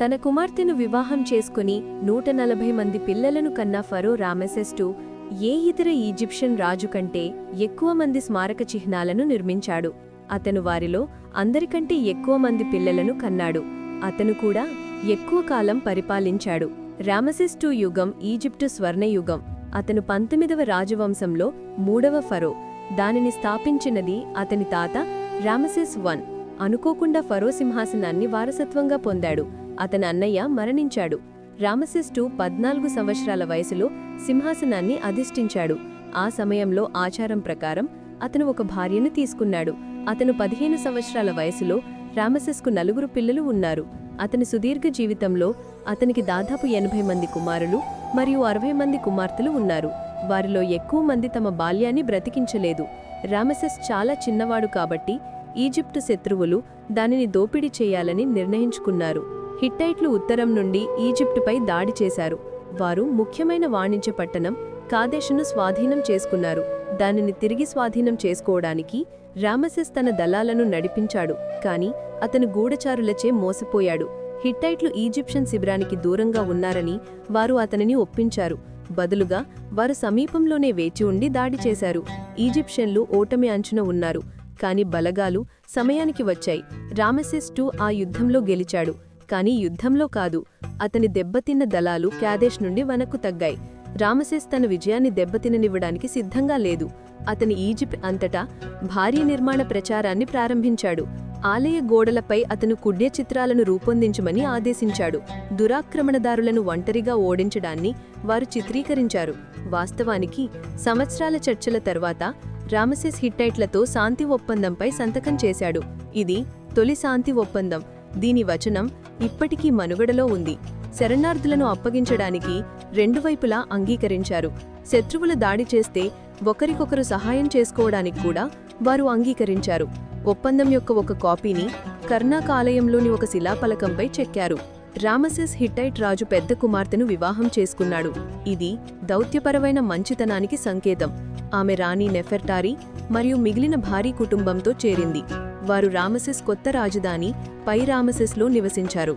తన కుమార్తెను వివాహం చేసుకుని 140 మంది పిల్లలను కన్న ఫరో రామెసెస్ II ఏ ఇతర ఈజిప్షియన్ రాజు కంటే ఎక్కువ మంది స్మారక చిహ్నాలను నిర్మించాడు. అతను వారిలో అందరికంటే ఎక్కువ మంది పిల్లలను కన్నాడు. అతను కూడా ఎక్కువ కాలం పరిపాలించాడు. రామెసెస్ II యుగం ఈజిప్టు స్వర్ణయుగం. అతను 19వ రాజవంశంలో 3వ ఫరో. దానిని స్థాపించినది అతని తాత రామెసెస్ I. అనుకోకుండా ఫరో సింహాసనాన్ని వారసత్వంగా పొందాడు. అతని అన్నయ్య మరణించాడు. రామెసెస్ II 14 సంవత్సరాల వయసులో సింహాసనాన్ని అధిష్ఠించాడు. ఆ సమయంలో ఆచారం ప్రకారం అతను ఒక భార్యను తీసుకున్నాడు. అతను 15 సంవత్సరాల వయసులో రామెసెస్కు 4 పిల్లలు ఉన్నారు. అతని సుదీర్ఘ జీవితంలో అతనికి దాదాపు 80 మంది కుమారులు మరియు 60 మంది కుమార్తెలు ఉన్నారు. వారిలో ఎక్కువ మంది తమ బాల్యాన్ని బ్రతికించలేదు. రామెసెస్ చాలా చిన్నవాడు కాబట్టి ఈజిప్టు శత్రువులు దానిని దోపిడీ చేయాలని నిర్ణయించుకున్నారు. హిట్టైట్లు ఉత్తరం నుండి ఈజిప్టుపై దాడి చేశారు. వారు ముఖ్యమైన వాణిజ్య పట్టణం కాదేషును స్వాధీనం చేసుకున్నారు. దానిని తిరిగి స్వాధీనం చేసుకోవడానికి రామెసెస్ తన దళాలను నడిపించాడు. కాని అతను గూఢచారులచే మోసపోయాడు. హిట్టైట్లు ఈజిప్షియన్ శిబిరానికి దూరంగా ఉన్నారని వారు అతనిని ఒప్పించారు. బదులుగా వారు సమీపంలోనే వేచి ఉండి దాడి చేశారు. ఈజిప్షియన్లు ఓటమి అంచున ఉన్నారు. కాని బలగాలు సమయానికి వచ్చాయి. రామెసెస్ II ఆ యుద్ధంలో గెలిచాడు. కాని యుద్ధంలో కాదు, అతని దెబ్బతిన్న దళాలు కాదేష్ నుండి వెనక్కు తగ్గాయి. రామెసెస్ తన విజయాన్ని దెబ్బతిననివ్వడానికి సిద్ధంగా లేదు. అతని ఈజిప్ట్ అంతటా భారీ నిర్మాణ ప్రచారాన్ని ప్రారంభించాడు. ఆలయ గోడలపై అతను కుడ్య చిత్రాలను రూపొందించమని ఆదేశించాడు. దురాక్రమణదారులను ఒంటరిగా ఓడించడాన్ని వారు చిత్రీకరించారు. వాస్తవానికి సంవత్సరాల చర్చల తర్వాత రామెసెస్ హిట్టైట్లతో శాంతి ఒప్పందంపై సంతకం చేశాడు. ఇది తొలి శాంతి ఒప్పందం. దీని వచనం ఇప్పటికీ మనుగడలో ఉంది. శరణార్థులను అప్పగించడానికి రెండు వైపులా అంగీకరించారు. శత్రువులు దాడి చేస్తే ఒకరికొకరు సహాయం చేసుకోవడానికి కూడా వారు అంగీకరించారు. ఒప్పందం యొక్క ఒక కాపీని కర్నాక్ ఆలయంలోని ఒక శిలాఫలకంపై చెక్కారు. రామెసెస్ హిట్టైట్ రాజు పెద్ద కుమార్తెను వివాహం చేసుకున్నాడు. ఇది దౌత్యపరమైన మంచితనానికి సంకేతం. ఆమె రాణి నెఫెర్టారీ మరియు మిగిలిన భారీ కుటుంబంతో చేరింది. వారు రామెసెస్ కొత్త రాజధాని పై రామెసెస్లో నివసించారు.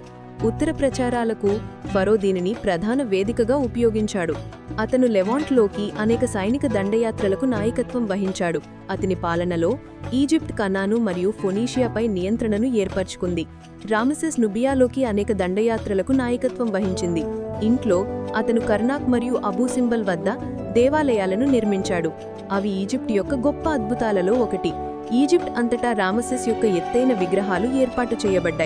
ఉత్తర ప్రచారాలకు ఫరో దీనిని ప్రధాన వేదికగా ఉపయోగించాడు. అతను లెవాంట్లోకి అనేక సైనిక దండయాత్రలకు నాయకత్వం వహించాడు. అతని పాలనలో ఈజిప్ట్ కనాను మరియు ఫొనీషియాపై నియంత్రణను ఏర్పరచుకుంది. రామెసెస్ నుబియాలోకి అనేక దండయాత్రలకు నాయకత్వం వహించింది. ఇంట్లో అతను కర్నాక్ మరియు అబూ సింబల్ వద్ద దేవాలయాలను నిర్మించాడు. అవి ఈజిప్ట్ యొక్క గొప్ప అద్భుతాలలో ఒకటి. ఈజిప్ట్ అంతటా రామెసెస్ యొక్క ఎత్తైన విగ్రహాలు ఏర్పాటు చేయబడ్డాయి.